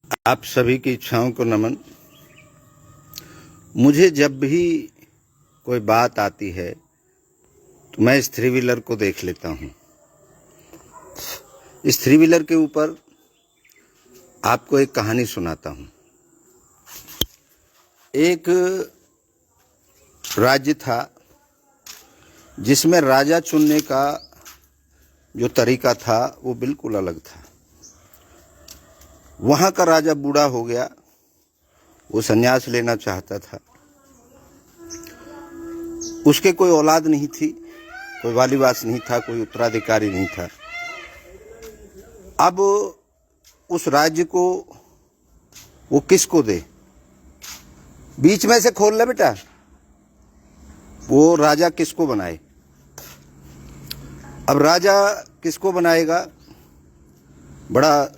आप सभी की इच्छाओं को नमन। मुझे जब भी कोई बात आती है तो मैं इस थ्री व्हीलर को देख लेता हूँ। इस थ्री व्हीलर के ऊपर आपको एक कहानी सुनाता हूँ। एक राज्य था जिसमें राजा चुनने का जो तरीका था वो बिल्कुल अलग था। वहाँ का राजा बूढ़ा हो गया, वो संन्यास लेना चाहता था। उसके कोई औलाद नहीं थी, कोई वालिवास नहीं था, कोई उत्तराधिकारी नहीं था। अब उस राज्य को वो किसको दे? बीच में से खोल ले बेटा। वो राजा किसको बनाए? अब राजा किसको बनाएगा? बड़ा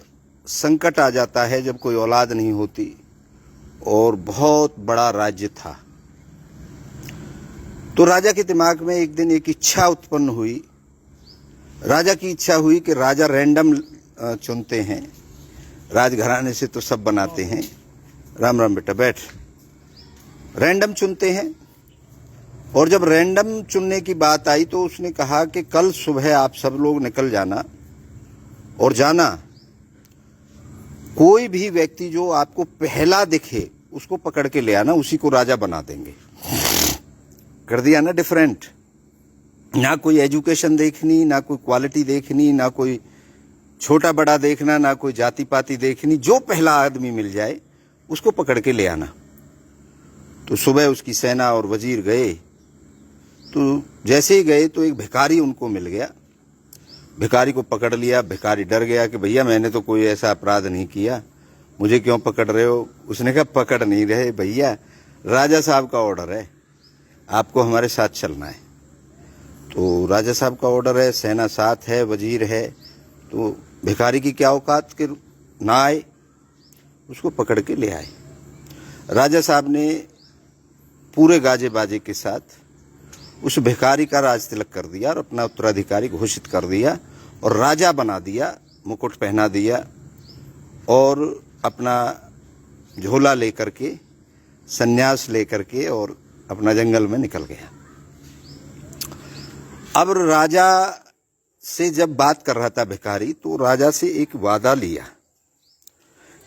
संकट आ जाता है जब कोई औलाद नहीं होती और बहुत बड़ा राज्य था। तो राजा के दिमाग में एक दिन एक इच्छा उत्पन्न हुई। राजा की इच्छा हुई कि राजा रैंडम चुनते हैं, राजघराने से तो सब बनाते हैं। राम राम बेटा, बैठ। रैंडम चुनते हैं। और जब रैंडम चुनने की बात आई तो उसने कहा कि कल सुबह आप सब लोग निकल जाना और जाना, कोई भी व्यक्ति जो आपको पहला दिखे उसको पकड़ के ले आना, उसी को राजा बना देंगे। कर दिया ना डिफरेंट। ना कोई एजुकेशन देखनी, ना कोई क्वालिटी देखनी, ना कोई छोटा बड़ा देखना, ना कोई जाति पाति देखनी। जो पहला आदमी मिल जाए उसको पकड़ के ले आना। तो सुबह उसकी सेना और वजीर गए। तो जैसे ही गए तो एक भिखारी उनको मिल गया। भिखारी को पकड़ लिया। भिखारी डर गया कि भैया मैंने तो कोई ऐसा अपराध नहीं किया, मुझे क्यों पकड़ रहे हो? उसने कहा पकड़ नहीं रहे भैया, राजा साहब का ऑर्डर है, आपको हमारे साथ चलना है। तो राजा साहब का ऑर्डर है, सेना साथ है, वजीर है, तो भिखारी की क्या औकात कि ना आए। उसको पकड़ के ले आए। राजा साहब ने पूरे गाजे बाजे के साथ उस भिखारी का राज तिलक कर दिया और अपना उत्तराधिकारी घोषित कर दिया और राजा बना दिया, मुकुट पहना दिया और अपना झोला लेकर के, संन्यास लेकर के और अपना जंगल में निकल गया। अब राजा से जब बात कर रहा था भिखारी, तो राजा से एक वादा लिया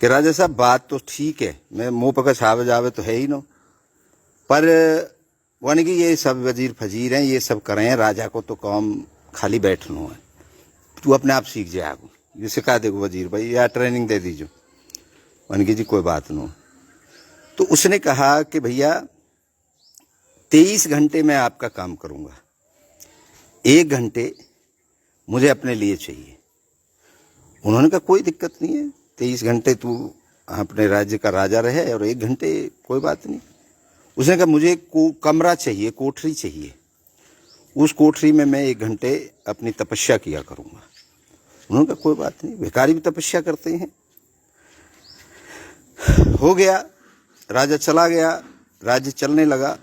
कि राजा साहब बात तो ठीक है, मैं मुंह पकड़ छावे जावे तो है ही नो, पर यानी कि ये सब वजीर फजीर हैं, ये सब करें, राजा को तो काम खाली बैठना है, तू अपने आप सीख जाए आगू, ये सिखा देगो वजीर भाई, या ट्रेनिंग दे दीजिए। यानी कि जी कोई बात नहीं। तो उसने कहा कि भैया 23 घंटे मैं आपका काम करूंगा, 1 घंटे मुझे अपने लिए चाहिए। उन्होंने कहा कोई दिक्कत नहीं है, 23 घंटे तू अपने राज्य का राजा रहे और 1 घंटे कोई बात नहीं। उसने कहा मुझे कमरा चाहिए, कोठरी चाहिए, उस कोठरी में मैं 1 घंटे अपनी तपस्या किया करूंगा। उन्होंने कहा कोई बात नहीं, भिखारी भी तपस्या करते हैं। हो गया, राजा चला गया, राज्य चलने लगा।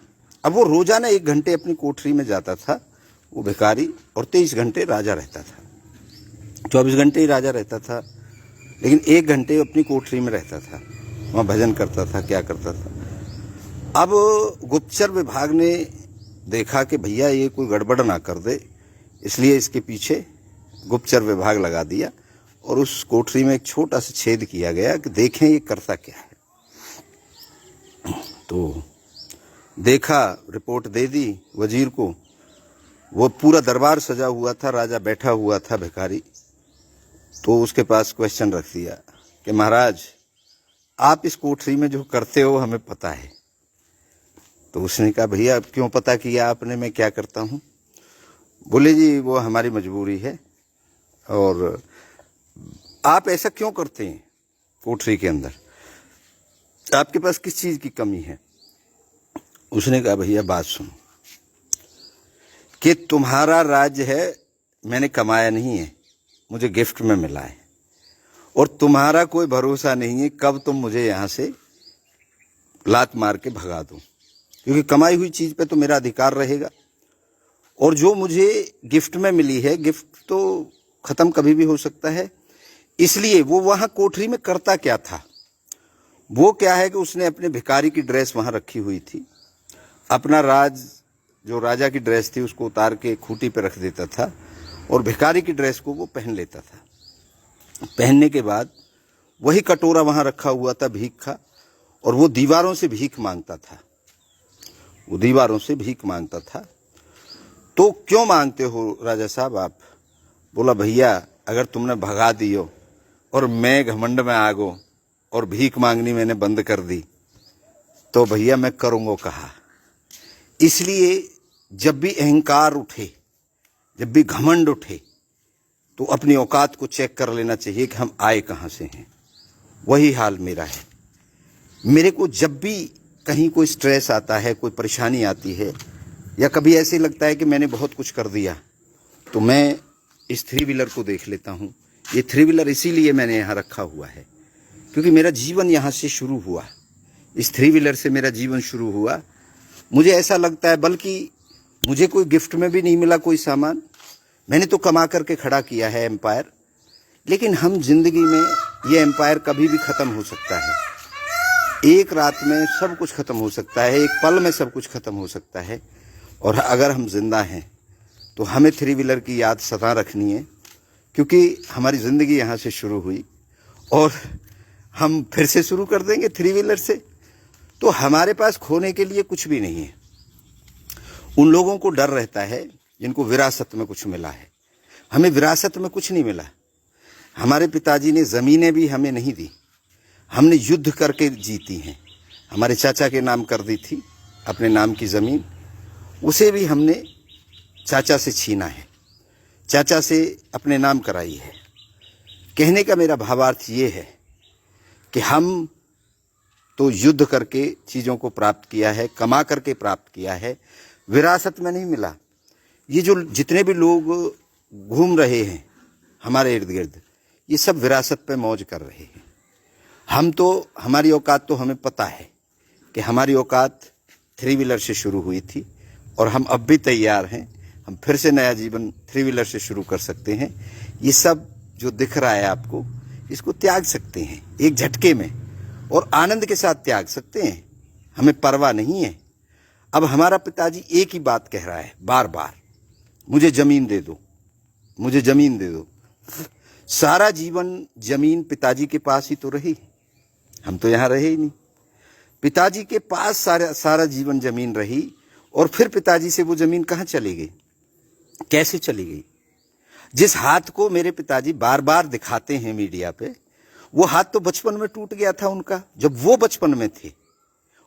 अब वो रोजाना 1 घंटे अपनी कोठरी में जाता था वो भिखारी, और 23 घंटे राजा रहता था। 24 घंटे ही राजा रहता था, लेकिन 1 घंटे अपनी कोठरी में रहता था, वहाँ भजन करता था, क्या करता था। अब गुप्तचर विभाग ने देखा कि भैया ये कोई गड़बड़ ना कर दे, इसलिए इसके पीछे गुप्तचर विभाग लगा दिया और उस कोठरी में एक छोटा सा छेद किया गया कि देखें ये करता क्या है। तो देखा, रिपोर्ट दे दी वजीर को। वो पूरा दरबार सजा हुआ था, राजा बैठा हुआ था भिखारी। तो उसके पास क्वेश्चन रख दिया कि महाराज आप इस कोठरी में जो करते हो हमें पता है। तो उसने कहा भैया अब क्यों पता किया आपने, मैं क्या करता हूँ? बोले जी वो हमारी मजबूरी है, और आप ऐसा क्यों करते हैं कोठरी के अंदर, आपके पास किस चीज की कमी है? उसने कहा भैया बात सुनो कि तुम्हारा राज्य है, मैंने कमाया नहीं है, मुझे गिफ्ट में मिला है, और तुम्हारा कोई भरोसा नहीं है कब तुम मुझे यहां से लात मार के भगा दो, क्योंकि कमाई हुई चीज पे तो मेरा अधिकार रहेगा, और जो मुझे गिफ्ट में मिली है, गिफ्ट तो खत्म कभी भी हो सकता है। इसलिए वो वहां कोठरी में करता क्या था, वो क्या है कि उसने अपने भिखारी की ड्रेस वहां रखी हुई थी, अपना जो राजा की ड्रेस थी उसको उतार के खूंटी पे रख देता था और भिखारी की ड्रेस को वो पहन लेता था। पहनने के बाद वही कटोरा वहां रखा हुआ था भीख का, और वो दीवारों से भीख मांगता था, वो दीवारों से भीख मांगता था। तो क्यों मांगते हो राजा साहब आप? बोला भैया अगर तुमने भगा दियो और मैं घमंड में आ गो और भीख मांगनी मैंने बंद कर दी तो भैया मैं करूँगा कहा। इसलिए जब भी अहंकार उठे, जब भी घमंड उठे, तो अपनी औकात को चेक कर लेना चाहिए कि हम आए कहाँ से हैं। वही हाल मेरा है। मेरे को जब भी कहीं कोई स्ट्रेस आता है, कोई परेशानी आती है, या कभी ऐसे लगता है कि मैंने बहुत कुछ कर दिया, तो मैं इस 3 व्हीलर को देख लेता हूँ। ये 3 व्हीलर इसीलिए मैंने यहाँ रखा हुआ है क्योंकि मेरा जीवन यहाँ से शुरू हुआ, इस 3 व्हीलर से मेरा जीवन शुरू हुआ। मुझे ऐसा लगता है, बल्कि मुझे कोई गिफ्ट में भी नहीं मिला कोई सामान, मैंने तो कमा करके खड़ा किया है एम्पायर। लेकिन हम जिंदगी में ये एम्पायर कभी भी खत्म हो सकता है। एक रात में सब कुछ खत्म हो सकता है, एक पल में सब कुछ खत्म हो सकता है। और अगर हम जिंदा हैं तो हमें 3 व्हीलर की याद सदा रखनी है, क्योंकि हमारी ज़िंदगी यहाँ से शुरू हुई और हम फिर से शुरू कर देंगे 3 व्हीलर से। तो हमारे पास खोने के लिए कुछ भी नहीं है। उन लोगों को डर रहता है जिनको विरासत में कुछ मिला है। हमें विरासत में कुछ नहीं मिला। हमारे पिताजी ने ज़मीनें भी हमें नहीं दी, हमने युद्ध करके जीती हैं। हमारे चाचा के नाम कर दी थी अपने नाम की ज़मीन, उसे भी हमने चाचा से छीना है, चाचा से अपने नाम कराई है। कहने का मेरा भावार्थ ये है कि हम तो युद्ध करके चीज़ों को प्राप्त किया है, कमा करके प्राप्त किया है, विरासत में नहीं मिला। ये जो जितने भी लोग घूम रहे हैं हमारे इर्द गिर्द, ये सब विरासत पे मौज कर रहे हैं। हम तो, हमारी औकात तो हमें पता है कि हमारी औकात 3 व्हीलर से शुरू हुई थी और हम अब भी तैयार हैं। हम फिर से नया जीवन 3 व्हीलर से शुरू कर सकते हैं। ये सब जो दिख रहा है आपको, इसको त्याग सकते हैं एक झटके में और आनंद के साथ त्याग सकते हैं। हमें परवाह नहीं है। अब हमारा पिताजी एक ही बात कह रहा है बार बार, मुझे ज़मीन दे दो, मुझे ज़मीन दे दो। सारा जीवन ज़मीन पिताजी के पास ही तो रही, हम तो यहाँ रहे ही नहीं। पिताजी के पास सारा जीवन ज़मीन रही और फिर पिताजी से वो ज़मीन कहाँ चली गई, कैसे चली गई? जिस हाथ को मेरे पिताजी बार बार दिखाते हैं मीडिया पे, वो हाथ तो बचपन में टूट गया था उनका, जब वो बचपन में थे,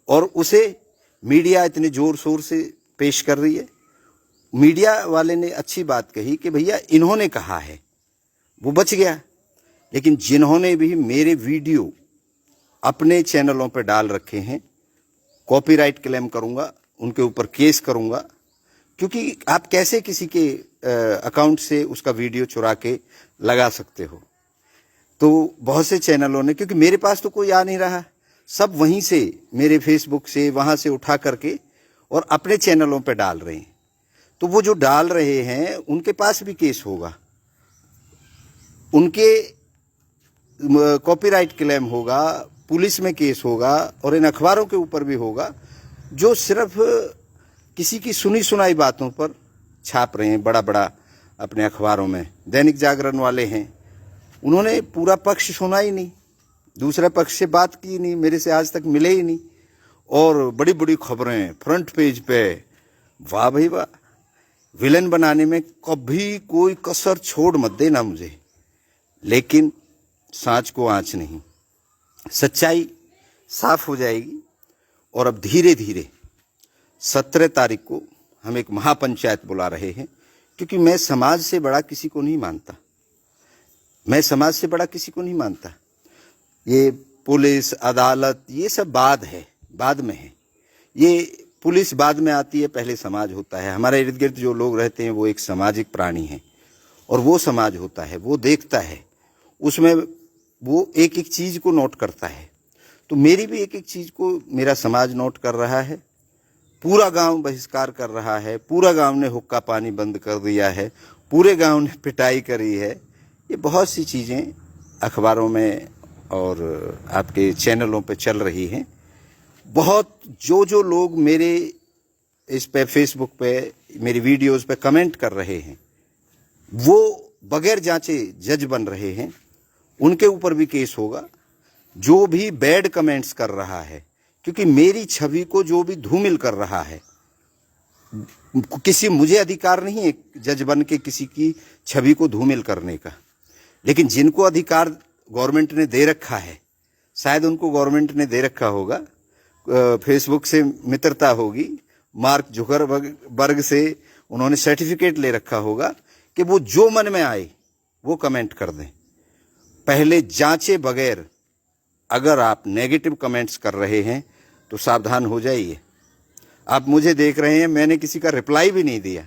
और उसे मीडिया इतने जोर शोर से पेश कर रही है। मीडिया वाले ने अच्छी बात कही कि भैया इन्होंने कहा है, वो बच गया। लेकिन जिन्होंने भी मेरे वीडियो अपने चैनलों पर डाल रखे हैं, कॉपीराइट क्लेम करूंगा, उनके ऊपर केस करूंगा, क्योंकि आप कैसे किसी के अकाउंट से उसका वीडियो चुरा के लगा सकते हो? तो बहुत से चैनलों ने, क्योंकि मेरे पास तो कोई आ नहीं रहा, सब वहीं से मेरे फेसबुक से वहाँ से उठा करके और अपने चैनलों पे डाल रहे हैं। तो वो जो डाल रहे हैं उनके पास भी केस होगा, उनके कॉपीराइट क्लेम होगा, पुलिस में केस होगा और इन अखबारों के ऊपर भी होगा जो सिर्फ किसी की सुनी सुनाई बातों पर छाप रहे हैं। बड़ा बड़ा अपने अखबारों में, दैनिक जागरण वाले हैं, उन्होंने पूरा पक्ष सुना ही नहीं, दूसरे पक्ष से बात की नहीं, मेरे से आज तक मिले ही नहीं, और बड़ी बड़ी खबरें फ्रंट पेज पे। वाह भाई वाह, विलन बनाने में कभी कोई कसर छोड़ मत देना मुझे। लेकिन सांच को आंच नहीं, सच्चाई साफ हो जाएगी। और अब धीरे धीरे 17 तारीख को हम एक महापंचायत बुला रहे हैं, क्योंकि मैं समाज से बड़ा किसी को नहीं मानता, मैं समाज से बड़ा किसी को नहीं मानता। ये पुलिस अदालत ये सब बाद में है। ये पुलिस बाद में आती है, पहले समाज होता है। हमारे इर्द गिर्द जो लोग रहते हैं वो एक सामाजिक प्राणी हैं, और वो समाज होता है, वो देखता है, उसमें वो एक एक चीज़ को नोट करता है। तो मेरी भी एक एक चीज़ को मेरा समाज नोट कर रहा है। पूरा गांव बहिष्कार कर रहा है, पूरा गांव ने हुक्का पानी बंद कर दिया है, पूरे गांव ने पिटाई करी है। ये बहुत सी चीज़ें अखबारों में और आपके चैनलों पे चल रही हैं। बहुत जो लोग मेरे इस पे फेसबुक पे मेरी वीडियोस पे कमेंट कर रहे हैं, वो बगैर जांचे जज बन रहे हैं, उनके ऊपर भी केस होगा। जो भी बैड कमेंट्स कर रहा है, क्योंकि मेरी छवि को जो भी धूमिल कर रहा है, मुझे अधिकार नहीं है जज बन के किसी की छवि को धूमिल करने का, लेकिन जिनको अधिकार गवर्नमेंट ने दे रखा है, शायद उनको गवर्नमेंट ने दे रखा होगा, फेसबुक से मित्रता होगी, मार्क जुकरबर्ग से उन्होंने सर्टिफिकेट ले रखा होगा कि वो जो मन में आए वो कमेंट कर दें। पहले जांचे बगैर अगर आप नेगेटिव कमेंट्स कर रहे हैं तो सावधान हो जाइए। आप मुझे देख रहे हैं, मैंने किसी का रिप्लाई भी नहीं दिया,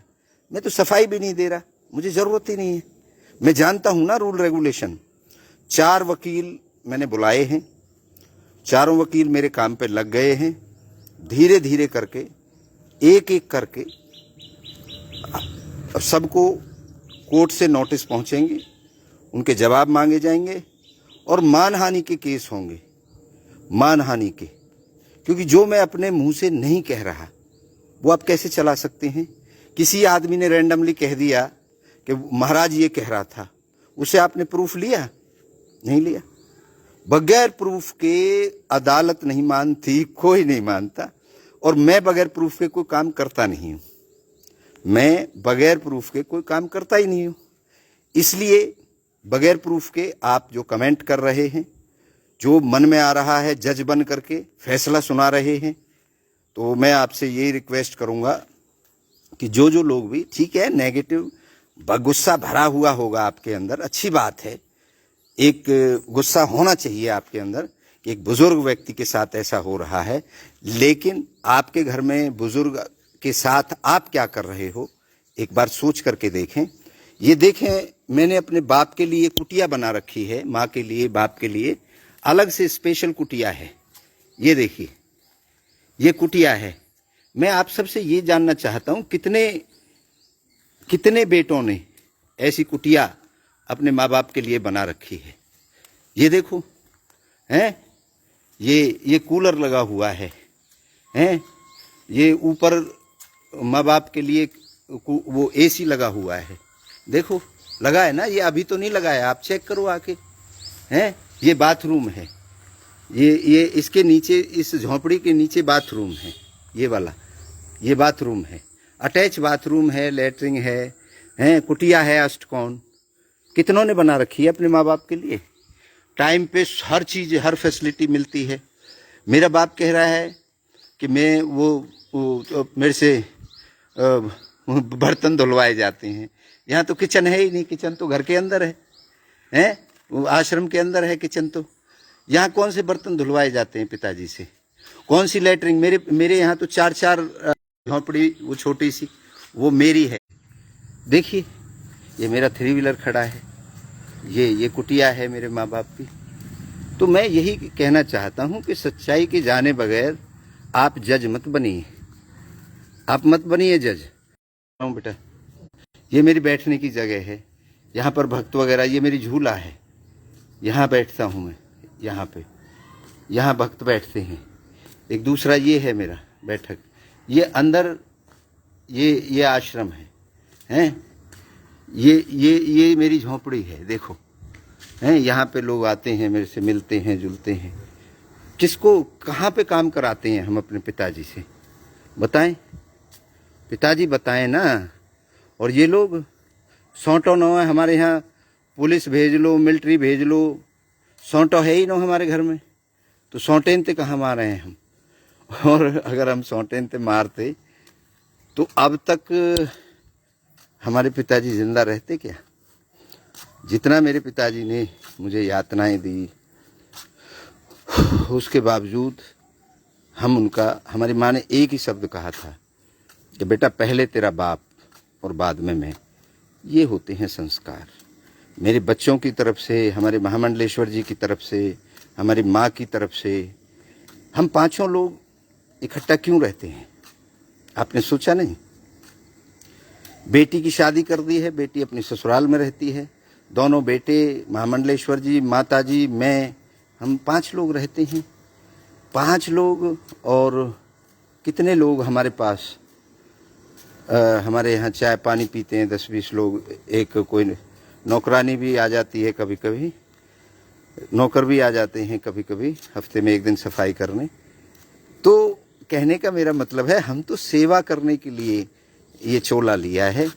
मैं तो सफाई भी नहीं दे रहा, मुझे ज़रूरत ही नहीं है। मैं जानता हूं ना रूल रेगुलेशन। 4 वकील मैंने बुलाए हैं, चारों वकील मेरे काम पे लग गए हैं। धीरे धीरे करके एक एक करके सबको कोर्ट से नोटिस पहुंचेंगे, उनके जवाब मांगे जाएंगे और मानहानि के केस होंगे, मानहानि के। क्योंकि जो मैं अपने मुंह से नहीं कह रहा वो आप कैसे चला सकते हैं? किसी आदमी ने रैंडमली कह दिया कि महाराज ये कह रहा था, उसे आपने प्रूफ लिया? नहीं लिया। बगैर प्रूफ के अदालत नहीं मानती, कोई नहीं मानता, और मैं बगैर प्रूफ के कोई काम करता नहीं हूं। मैं बगैर प्रूफ के कोई काम करता ही नहीं हूं। इसलिए बगैर प्रूफ के आप जो कमेंट कर रहे हैं, जो मन में आ रहा है जज बन करके फैसला सुना रहे हैं, तो मैं आपसे यही रिक्वेस्ट करूंगा कि जो लोग भी, ठीक है, नेगेटिव गुस्सा भरा हुआ होगा आपके अंदर, अच्छी बात है, एक गुस्सा होना चाहिए आपके अंदर कि एक बुजुर्ग व्यक्ति के साथ ऐसा हो रहा है, लेकिन आपके घर में बुजुर्ग के साथ आप क्या कर रहे हो एक बार सोच करके देखें। ये देखें, मैंने अपने बाप के लिए कुटिया बना रखी है, माँ के लिए, बाप के लिए अलग से स्पेशल कुटिया है। ये देखिए, ये कुटिया है। मैं आप सबसे ये जानना चाहता हूं, कितने बेटों ने ऐसी कुटिया अपने माँ बाप के लिए बना रखी है? ये देखो, हैं, ये कूलर लगा हुआ है, हैं, ये ऊपर माँ बाप के लिए वो एसी लगा हुआ है, देखो लगा है ना। ये अभी तो नहीं लगा है, आप चेक करो आके, हैं। ये बाथरूम है, ये इसके नीचे, इस झोंपड़ी के नीचे बाथरूम है, ये वाला, ये बाथरूम है, अटैच बाथरूम है, लेटरिन है, हैं, कुटिया है अष्टकोण। कितनों ने बना रखी है अपने माँ बाप के लिए? टाइम पे हर चीज़, हर फैसिलिटी मिलती है। मेरा बाप कह रहा है कि मैं वो मेरे से बर्तन धुलवाए जाते हैं। यहाँ तो किचन है ही नहीं, किचन तो घर के अंदर है, हैं, वो आश्रम के अंदर है किचन। तो यहाँ कौन से बर्तन धुलवाए जाते हैं पिताजी से? कौन सी लेटरिन? मेरे यहाँ तो 4 झोंपड़ी, वो छोटी सी, वो मेरी है। देखिए, ये मेरा 3 व्हीलर खड़ा है, ये कुटिया है मेरे माँ बाप की। तो मैं यही कहना चाहता हूँ कि सच्चाई के जाने बगैर आप जज मत बनिए, आप मत बनिए जज। बेटा, ये मेरी बैठने की जगह है, यहाँ पर भक्त वगैरह, ये मेरी झूला है, यहाँ बैठता हूँ मैं, यहाँ पे, यहाँ भक्त बैठते हैं। एक दूसरा ये है मेरा बैठक, ये अंदर ये आश्रम है, हैं, ये मेरी झोंपड़ी है, देखो, हैं, यहाँ पे लोग आते हैं, मेरे से मिलते हैं, जुलते हैं। किसको, कहाँ पे काम कराते हैं हम अपने पिताजी से? बताएं, पिताजी बताएं ना। और ये लोग सौंटो न है हमारे यहाँ, पुलिस भेज लो, मिलिट्री भेज लो, सौंटो है ही ना हमारे घर में, तो सौंटेन ते कहाँ मारे हैं हम? और अगर हम सौंटेन ते मारते तो अब तक हमारे पिताजी जिंदा रहते क्या? जितना मेरे पिताजी ने मुझे यातनाएं दी, उसके बावजूद हमारी माँ ने एक ही शब्द कहा था कि बेटा पहले तेरा बाप और बाद में मैं। ये होते हैं संस्कार। मेरे बच्चों की तरफ से, हमारे महामंडलेश्वर जी की तरफ से, हमारी माँ की तरफ से, हम 5 लोग इकट्ठा क्यों रहते हैं? आपने सोचा नहीं? बेटी की शादी कर दी है, बेटी अपनी ससुराल में रहती है, दोनों बेटे, महामंडलेश्वर जी, माता जी, मैं, हम 5 लोग रहते हैं, 5 लोग, और कितने लोग हमारे पास हमारे यहाँ चाय पानी पीते हैं 10-20 लोग। एक कोई नौकरानी भी आ जाती है कभी कभी, नौकर भी आ जाते हैं कभी कभी, हफ्ते में 1 दिन सफाई करने। तो कहने का मेरा मतलब है, हम तो सेवा करने के लिए ये चोला लिया है।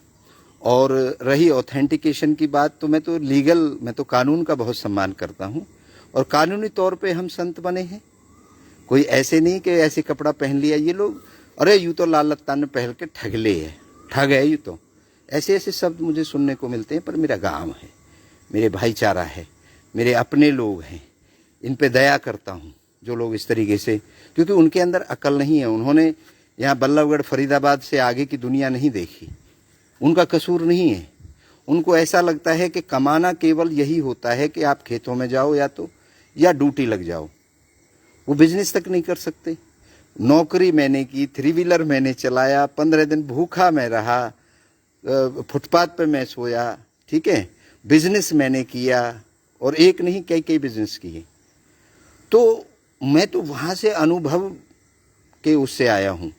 और रही ऑथेंटिकेशन की बात, तो मैं तो कानून का बहुत सम्मान करता हूँ, और कानूनी तौर पे हम संत बने हैं। कोई ऐसे नहीं कि ऐसे कपड़ा पहन लिया ये लोग, अरे यूँ तो लाल लत्ता ने पहन के ठगले है, ठग है यूँ तो, ऐसे ऐसे शब्द मुझे सुनने को मिलते हैं। पर मेरा गांव है, मेरे भाईचारा है, मेरे अपने लोग हैं, इन पे दया करता हूँ जो लोग इस तरीके से, क्योंकि उनके अंदर अकल नहीं है। उन्होंने यहाँ बल्लभगढ़ फरीदाबाद से आगे की दुनिया नहीं देखी। उनका कसूर नहीं है। उनको ऐसा लगता है कि कमाना केवल यही होता है कि आप खेतों में जाओ या ड्यूटी लग जाओ। वो बिजनेस तक नहीं कर सकते। नौकरी मैंने की, 3 व्हीलर मैंने चलाया, 15 दिन भूखा मैं रहा, फुटपाथ पे मैं सोया, ठीक है, बिजनेस मैंने किया, और एक नहीं कई बिजनेस किए। तो मैं तो वहाँ से अनुभव के उससे आया हूँ।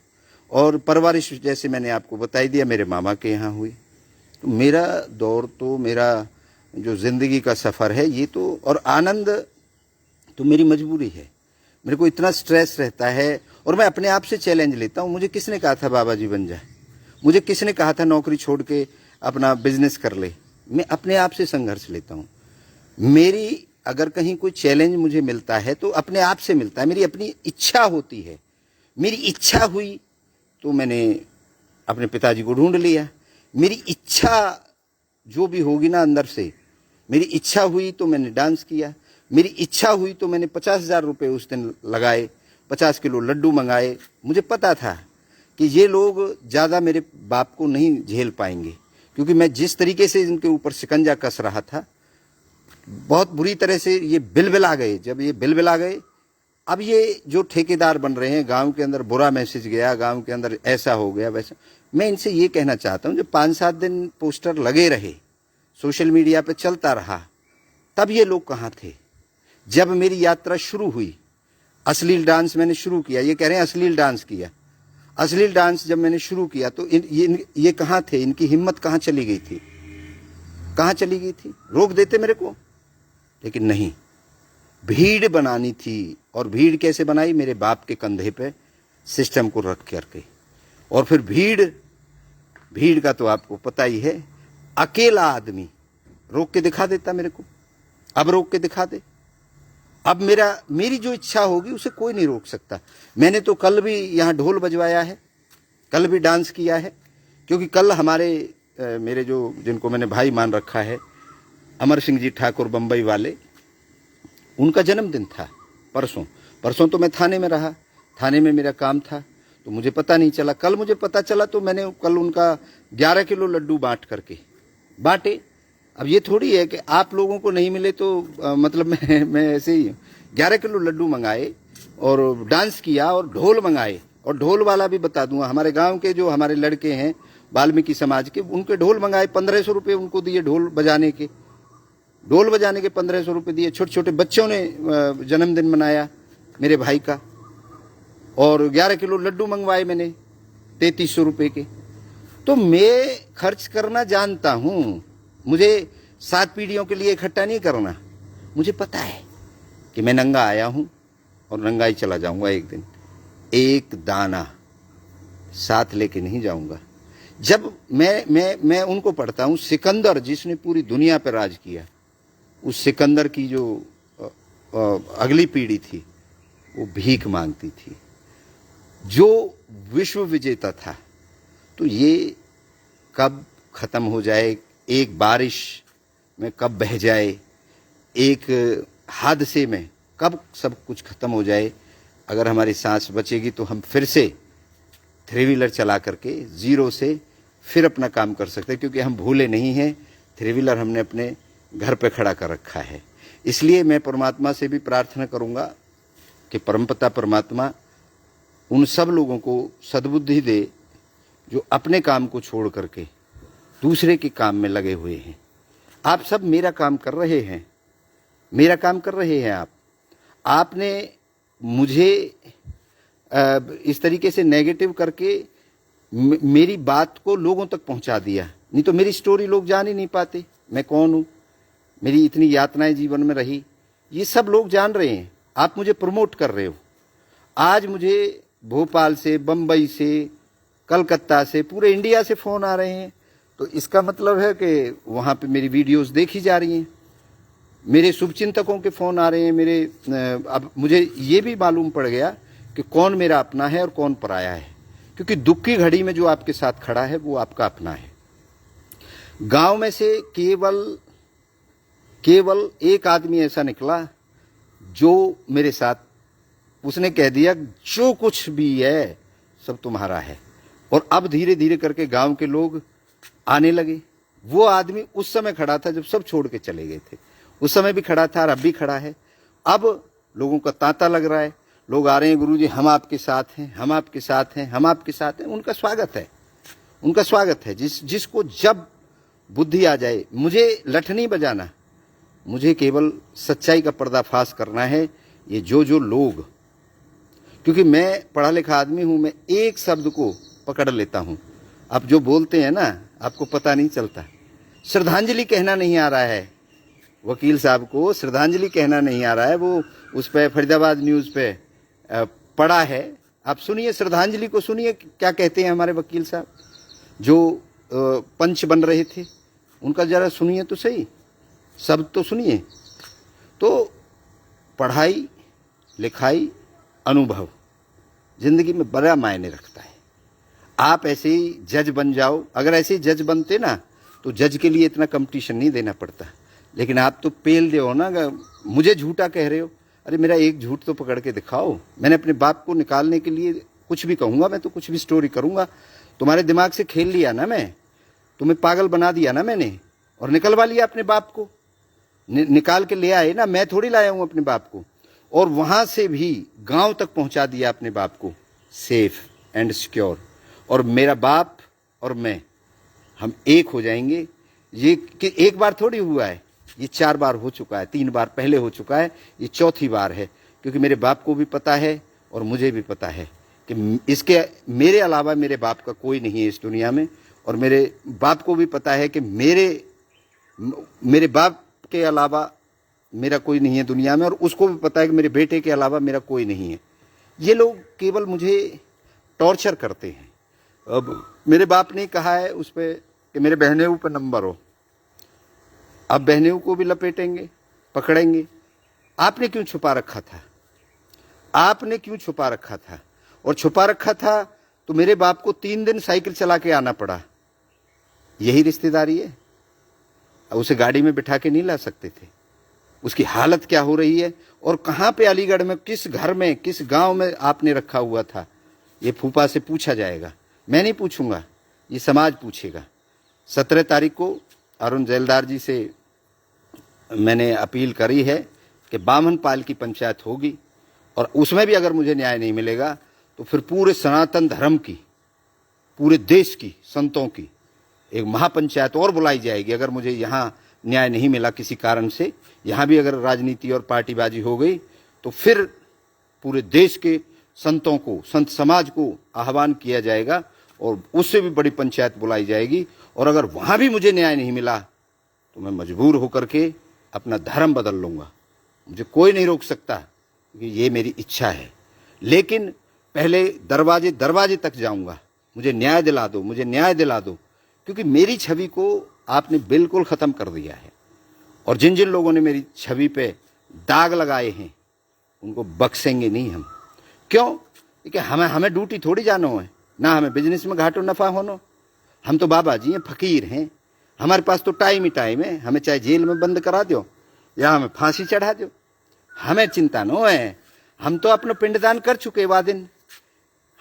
और परवरिश जैसे मैंने आपको बताई दिया, मेरे मामा के यहाँ हुई। तो मेरा दौर, तो मेरा जो ज़िंदगी का सफ़र है ये तो, और आनंद तो मेरी मजबूरी है। मेरे को इतना स्ट्रेस रहता है, और मैं अपने आप से चैलेंज लेता हूँ। मुझे किसने कहा था बाबा जी बन जाए? मुझे किसने कहा था नौकरी छोड़ के अपना बिजनेस कर ले? मैं अपने आप से संघर्ष लेता हूँ। मेरी अगर कहीं कोई चैलेंज मुझे मिलता है तो अपने आप से मिलता है, मेरी अपनी इच्छा होती है। मेरी इच्छा हुई तो मैंने अपने पिताजी को ढूंढ लिया। मेरी इच्छा जो भी होगी ना अंदर से, मेरी इच्छा हुई तो मैंने डांस किया। मेरी इच्छा हुई तो मैंने 50,000 रुपये उस दिन लगाए, 50 किलो लड्डू मंगाए। मुझे पता था कि ये लोग ज़्यादा मेरे बाप को नहीं झेल पाएंगे, क्योंकि मैं जिस तरीके से इनके ऊपर शिकंजा कस रहा था, बहुत बुरी तरह से ये बिलबिला गए। जब ये बिलबिला गए, अब ये जो ठेकेदार बन रहे हैं, गांव के अंदर बुरा मैसेज गया, गांव के अंदर ऐसा हो गया वैसा। मैं इनसे ये कहना चाहता हूँ, जो 5-7 दिन पोस्टर लगे रहे, सोशल मीडिया पे चलता रहा, तब ये लोग कहाँ थे? जब मेरी यात्रा शुरू हुई, अश्लील डांस मैंने शुरू किया, ये कह रहे हैं अश्लील डांस किया। अश्लील डांस जब मैंने शुरू किया तो ये कहाँ थे? इनकी हिम्मत कहाँ चली गई थी? कहाँ चली गई थी? रोक देते मेरे को, लेकिन नहीं, भीड़ बनानी थी। और भीड़ कैसे बनाई? मेरे बाप के कंधे पे सिस्टम को रख करके। और फिर भीड़ का तो आपको पता ही है, अकेला आदमी रोक के दिखा देता मेरे को। अब रोक के दिखा दे, अब मेरी जो इच्छा होगी उसे कोई नहीं रोक सकता। मैंने तो कल भी यहाँ ढोल बजवाया है, कल भी डांस किया है, क्योंकि कल मेरे जिनको मैंने भाई मान रखा है, अमर सिंह जी ठाकुर बम्बई वाले, उनका जन्मदिन था परसों तो मैं थाने में रहा, थाने में मेरा काम था, तो मुझे पता नहीं चला। कल मुझे पता चला तो मैंने कल उनका 11 किलो लड्डू बांटे। अब ये थोड़ी है कि आप लोगों को नहीं मिले तो मतलब मैं ऐसे ही 11 किलो लड्डू मंगाए और डांस किया और ढोल मंगाए। और ढोल वाला भी बता दूंगा, हमारे गांव के जो हमारे लड़के हैं वाल्मीकि समाज के, उनके ढोल मंगाए, 1500 रुपये उनको दिए ढोल बजाने के 1500 रुपये दिए। छोटे छोटे बच्चों ने जन्मदिन मनाया मेरे भाई का, और 11 किलो लड्डू मंगवाए मैंने 3300 रुपये के। तो मैं खर्च करना जानता हूँ, मुझे 7 पीढ़ियों के लिए इकट्ठा नहीं करना। मुझे पता है कि मैं नंगा आया हूँ और नंगा ही चला जाऊंगा एक दिन। एक दाना साथ लेके नहीं जाऊंगा। जब मैं उनको पढ़ता हूँ, सिकंदर जिसने पूरी दुनिया पर राज किया, उस सिकंदर की जो अगली पीढ़ी थी वो भीख मांगती थी, जो विश्व विजेता था। तो ये कब खत्म हो जाए, एक बारिश में कब बह जाए, एक हादसे में कब सब कुछ खत्म हो जाए, अगर हमारी सांस बचेगी तो हम फिर से 3 व्हीलर चला करके जीरो से फिर अपना काम कर सकते हैं, क्योंकि हम भूले नहीं हैं 3 व्हीलर हमने अपने घर पे खड़ा कर रखा है। इसलिए मैं परमात्मा से भी प्रार्थना करूंगा कि परमपिता परमात्मा उन सब लोगों को सद्बुद्धि दे जो अपने काम को छोड़ करके दूसरे के काम में लगे हुए हैं। आप सब मेरा काम कर रहे हैं, मेरा काम कर रहे हैं आप, आपने मुझे इस तरीके से नेगेटिव करके मेरी बात को लोगों तक पहुंचा दिया। नहीं तो मेरी स्टोरी लोग जान ही नहीं पाते, मैं कौन हूं, मेरी इतनी यातनाएं जीवन में रही, ये सब लोग जान रहे हैं। आप मुझे प्रमोट कर रहे हो। आज मुझे भोपाल से, बंबई से, कलकत्ता से, पूरे इंडिया से फ़ोन आ रहे हैं। तो इसका मतलब है कि वहाँ पे मेरी वीडियोस देखी जा रही हैं। मेरे शुभचिंतकों के फ़ोन आ रहे हैं। मेरे अब मुझे ये भी मालूम पड़ गया कि कौन मेरा अपना है और कौन पराया है, क्योंकि दुख की घड़ी में जो आपके साथ खड़ा है वो आपका अपना है। गांव में से केवल एक आदमी ऐसा निकला जो मेरे साथ, उसने कह दिया जो कुछ भी है सब तुम्हारा है। और अब धीरे धीरे करके गांव के लोग आने लगे। वो आदमी उस समय खड़ा था जब सब छोड़ के चले गए थे, उस समय भी खड़ा था और अब भी खड़ा है। अब लोगों का तांता लग रहा है, लोग आ रहे हैं, गुरुजी हम आपके साथ हैं, हम आपके साथ हैं, हम आपके साथ हैं। उनका स्वागत है, उनका स्वागत है। जिसको जब बुद्धि आ जाए, मुझे लठ नहीं बजाना, मुझे केवल सच्चाई का पर्दाफाश करना है। ये जो लोग, क्योंकि मैं पढ़ा लिखा आदमी हूं, मैं एक शब्द को पकड़ लेता हूं। आप जो बोलते हैं ना, आपको पता नहीं चलता। श्रद्धांजलि कहना नहीं आ रहा है वकील साहब को, श्रद्धांजलि कहना नहीं आ रहा है। वो उस पर फरीदाबाद न्यूज़ पे पड़ा है, आप सुनिए, श्रद्धांजलि को सुनिए क्या कहते हैं हमारे वकील साहब जो पंच बन रहे थे, उनका जरा सुनिए तो सही, शब्द तो सुनिए। तो पढ़ाई लिखाई अनुभव जिंदगी में बड़ा मायने रखता है। आप ऐसे ही जज बन जाओ, अगर ऐसे ही जज बनते ना तो जज के लिए इतना कंपटीशन नहीं देना पड़ता। लेकिन आप तो पेल दे हो ना, मुझे झूठा कह रहे हो, अरे मेरा एक झूठ तो पकड़ के दिखाओ। मैंने अपने बाप को निकालने के लिए कुछ भी कहूँगा, मैं तो कुछ भी स्टोरी करूँगा। तुम्हारे दिमाग से खेल लिया ना, मैं तुम्हें पागल बना दिया ना मैंने, और निकलवा लिया अपने बाप को, निकाल के ले आए ना, मैं थोड़ी लाया हूँ अपने बाप को। और वहाँ से भी गांव तक पहुँचा दिया अपने बाप को सेफ एंड सिक्योर। और मेरा बाप और मैं, हम एक हो जाएंगे। ये कि एक बार थोड़ी हुआ है, ये 4 बार हो चुका है, 3 बार पहले हो चुका है, ये चौथी बार है। क्योंकि मेरे बाप को भी पता है और मुझे भी पता है कि इसके मेरे अलावा मेरे बाप का कोई नहीं है इस दुनिया में। और मेरे बाप को भी पता है कि मेरे बाप के अलावा मेरा कोई नहीं है दुनिया में। और उसको भी पता है कि मेरे बेटे के अलावा मेरा कोई नहीं है। ये लोग केवल मुझे टॉर्चर करते हैं। अब मेरे बाप ने कहा है उस पर कि मेरे बहनेऊ पर नंबर हो, अब बहनेऊ को भी लपेटेंगे, पकड़ेंगे। आपने क्यों छुपा रखा था? आपने क्यों छुपा रखा था? और छुपा रखा था तो मेरे बाप को 3 दिन साइकिल चला के आना पड़ा। यही रिश्तेदारी है? उसे गाड़ी में बिठा के नहीं ला सकते थे? उसकी हालत क्या हो रही है और कहाँ पे अलीगढ़ में, किस घर में, किस गांव में आपने रखा हुआ था, ये फूफा से पूछा जाएगा। मैं नहीं पूछूंगा, ये समाज पूछेगा। 17 तारीख को अरुण जैलदार जी से मैंने अपील करी है कि बामनपाल की पंचायत होगी, और उसमें भी अगर मुझे न्याय नहीं मिलेगा तो फिर पूरे सनातन धर्म की, पूरे देश की, संतों की एक महापंचायत और बुलाई जाएगी। अगर मुझे यहाँ न्याय नहीं मिला किसी कारण से, यहाँ भी अगर राजनीति और पार्टीबाजी हो गई, तो फिर पूरे देश के संतों को, संत समाज को आह्वान किया जाएगा और उससे भी बड़ी पंचायत बुलाई जाएगी। और अगर वहाँ भी मुझे न्याय नहीं मिला तो मैं मजबूर होकर के अपना धर्म बदल लूँगा। मुझे कोई नहीं रोक सकता, क्योंकि ये मेरी इच्छा है। लेकिन पहले दरवाजे दरवाजे तक जाऊँगा, मुझे न्याय दिला दो, मुझे न्याय दिला दो। क्योंकि मेरी छवि को आपने बिल्कुल ख़त्म कर दिया है। और जिन जिन लोगों ने मेरी छवि पे दाग लगाए हैं उनको बख्शेंगे नहीं हम। क्यों? क्योंकि हमें ड्यूटी थोड़ी जानो है ना, हमें बिजनेस में घाटो नफा होनो। हम तो बाबा जी हैं, फकीर हैं, हमारे पास तो टाइम ही टाइम है। हमें चाहे जेल में बंद करा दो या हमें फांसी चढ़ा दो, हमें चिंता न है। हम तो अपना पिंडदान कर चुके वादिन,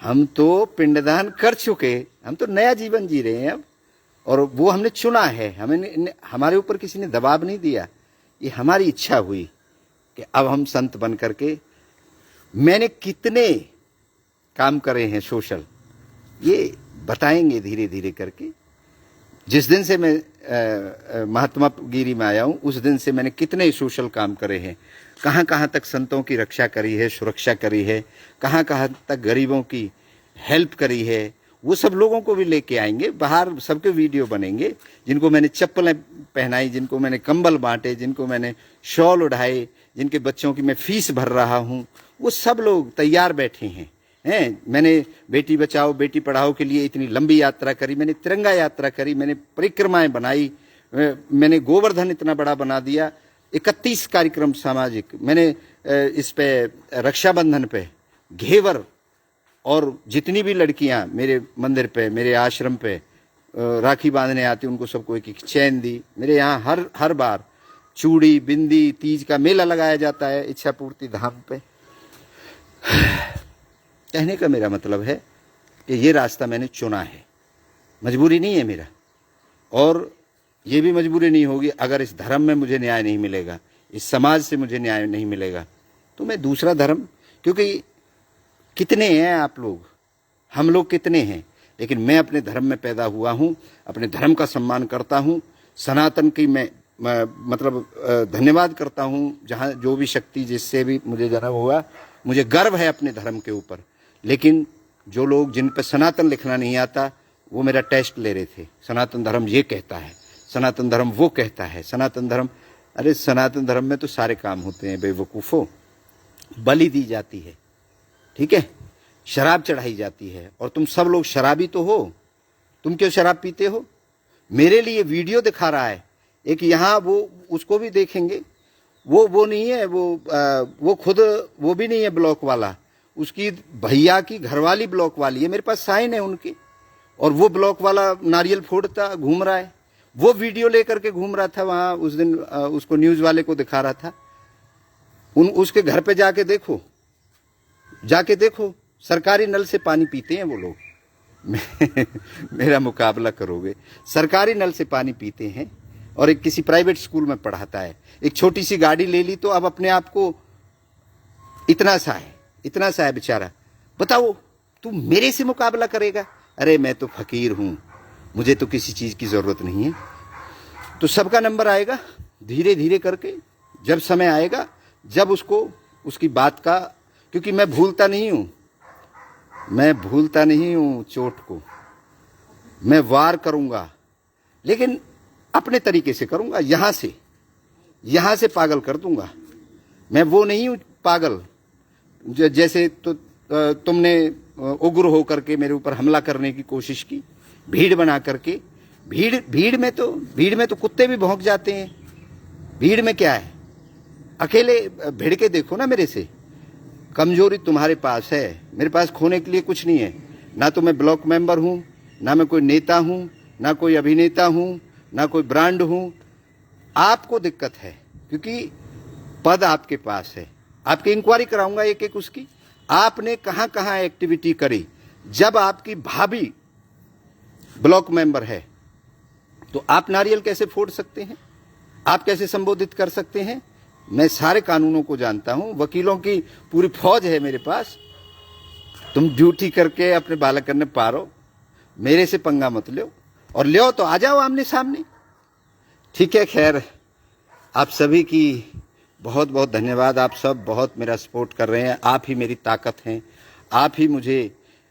हम तो पिंडदान कर चुके, हम तो नया जीवन जी रहे हैं अब। और वो हमने चुना है, हमारे ऊपर किसी ने दबाव नहीं दिया। ये हमारी इच्छा हुई कि अब हम संत बन करके, मैंने कितने काम करे हैं सोशल, ये बताएंगे धीरे धीरे करके। जिस दिन से मैं महात्मा गिरी में आया हूँ उस दिन से मैंने कितने सोशल काम करे हैं। कहाँ कहाँ तक संतों की रक्षा करी है, सुरक्षा करी है, कहाँ कहाँ तक गरीबों की हेल्प करी है, वो सब लोगों को भी लेके आएंगे। बाहर सबके वीडियो बनेंगे, जिनको मैंने चप्पलें पहनाई, जिनको मैंने कंबल बांटे, जिनको मैंने शॉल उठाए, जिनके बच्चों की मैं फीस भर रहा हूँ, वो सब लोग तैयार बैठे हैं। मैंने बेटी बचाओ बेटी पढ़ाओ के लिए इतनी लंबी यात्रा करी, मैंने तिरंगा यात्रा करी, मैंने परिक्रमाएं बनाई, मैंने गोवर्धन इतना बड़ा बना दिया, 31 कार्यक्रम सामाजिक मैंने इस पे रक्षाबंधन पे घेवर, और जितनी भी लड़कियां मेरे मंदिर पे, मेरे आश्रम पे राखी बांधने आती उनको सबको एक एक चैन दी। मेरे यहाँ हर बार चूड़ी बिंदी तीज का मेला लगाया जाता है इच्छा पूर्ति धाम पे। कहने का मेरा मतलब है कि ये रास्ता मैंने चुना है, मजबूरी नहीं है मेरा, और ये भी मजबूरी नहीं होगी अगर इस धर्म में मुझे न्याय नहीं मिलेगा, इस समाज से मुझे न्याय नहीं मिलेगा तो मैं दूसरा धर्म, क्योंकि कितने हैं आप लोग, हम लोग कितने हैं, लेकिन मैं अपने धर्म में पैदा हुआ हूँ, अपने धर्म का सम्मान करता हूँ। सनातन की मैं मतलब धन्यवाद करता हूँ, जहाँ जो भी शक्ति जिससे भी मुझे जन्म हुआ, मुझे गर्व है अपने धर्म के ऊपर। लेकिन जो लोग जिन पर सनातन लिखना नहीं आता वो मेरा टेस्ट ले रहे थे, सनातन धर्म ये कहता है, सनातन धर्म वो कहता है, सनातन धर्म, अरे सनातन धर्म में तो सारे काम होते हैं बेवकूफ़ों। बलि दी जाती है, ठीक है, शराब चढ़ाई जाती है, और तुम सब लोग शराबी तो हो, तुम क्यों शराब पीते हो? मेरे लिए वीडियो दिखा रहा है एक यहाँ, वो उसको भी देखेंगे, वो नहीं है, वो खुद वो भी नहीं है ब्लॉक वाला, उसकी भैया की घरवाली ब्लॉक वाली है, मेरे पास साइन है उनकी, और वो ब्लॉक वाला नारियल फोड़ता घूम रहा है, वो वीडियो लेकर के घूम रहा था वहां उस दिन, उसको न्यूज वाले को दिखा रहा था। उसके घर पे जाके देखो, सरकारी नल से पानी पीते हैं वो लोग। मेरा मुकाबला करोगे? सरकारी नल से पानी पीते हैं, और एक किसी प्राइवेट स्कूल में पढ़ाता है, एक छोटी सी गाड़ी ले ली तो अब अपने आप को इतना सा है बेचारा। बताओ तू मेरे से मुकाबला करेगा? अरे मैं तो फकीर हूं, मुझे तो किसी चीज की जरूरत नहीं है। तो सबका नंबर आएगा धीरे धीरे करके, जब समय आएगा, जब उसको उसकी बात का, क्योंकि मैं भूलता नहीं हूं चोट को, मैं वार करूंगा, लेकिन अपने तरीके से करूंगा, यहां से पागल कर दूंगा। मैं वो नहीं हूं पागल जैसे तो तुमने उग्र होकर के मेरे ऊपर हमला करने की कोशिश की, भीड़ बना करके। भीड़ में तो कुत्ते भी भौंक जाते हैं। भीड़ में क्या है, अकेले भिड़ के देखो ना मेरे से। कमजोरी तुम्हारे पास है, मेरे पास खोने के लिए कुछ नहीं है। ना तो मैं ब्लॉक मेंबर हूं, ना मैं कोई नेता हूं, ना कोई अभिनेता हूं, ना कोई ब्रांड हूं। आपको दिक्कत है क्योंकि पद आपके पास है। आपकी इंक्वायरी कराऊंगा एक एक उसकी, आपने कहां कहां एक्टिविटी करी। जब आपकी भाभी ब्लॉक मेंबर है तो आप नारियल कैसे फोड़ सकते हैं, आप कैसे संबोधित कर सकते हैं? मैं सारे कानूनों को जानता हूं, वकीलों की पूरी फौज है मेरे पास। तुम ड्यूटी करके अपने बालक करने पारो, मेरे से पंगा मत लो, और लो तो आ जाओ आमने सामने। ठीक है, खैर आप सभी की बहुत बहुत धन्यवाद। आप सब बहुत मेरा सपोर्ट कर रहे हैं, आप ही मेरी ताकत हैं, आप ही मुझे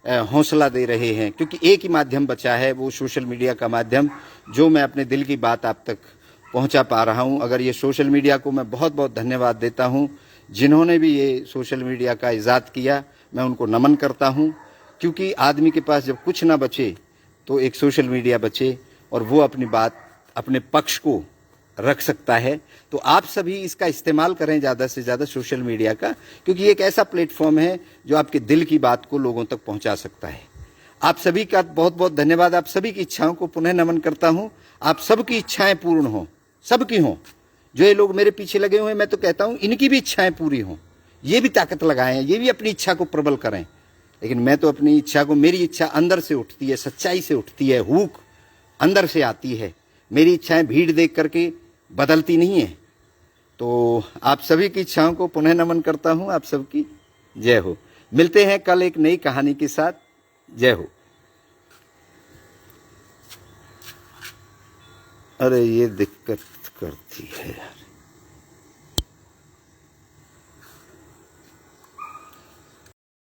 हौसला दे रहे हैं, क्योंकि एक ही माध्यम बचा है, वो सोशल मीडिया का माध्यम, जो मैं अपने दिल की बात आप तक पहुंचा पा रहा हूं। अगर ये सोशल मीडिया को मैं बहुत बहुत धन्यवाद देता हूं, जिन्होंने भी ये सोशल मीडिया का इजाद किया, मैं उनको नमन करता हूं। क्योंकि आदमी के पास जब कुछ ना बचे तो एक सोशल मीडिया बचे, और वो अपनी बात अपने पक्ष को रख सकता है। तो आप सभी इसका इस्तेमाल करें ज़्यादा से ज़्यादा सोशल मीडिया का, क्योंकि एक ऐसा प्लेटफॉर्म है जो आपके दिल की बात को लोगों तक पहुंचा सकता है। आप सभी का बहुत बहुत धन्यवाद। आप सभी की इच्छाओं को पुनः नमन करता हूं। आप सबकी इच्छाएं पूर्ण हो, सबकी हों। जो ये लोग मेरे पीछे लगे हुए हैं, मैं तो कहता हूं इनकी भी इच्छाएं पूरी हों, ये भी ताकत लगाएं, ये भी अपनी इच्छा को प्रबल करें। लेकिन मैं तो अपनी इच्छा को, मेरी इच्छा अंदर से उठती है, सच्चाई से उठती है, हुक अंदर से आती है। मेरी इच्छाएं भीड़ देख करके बदलती नहीं है। तो आप सभी की इच्छाओं को पुनः नमन करता हूं। आप सबकी जय हो। मिलते हैं कल एक नई कहानी के साथ। जय हो। अरे ये दिक्कत करती है।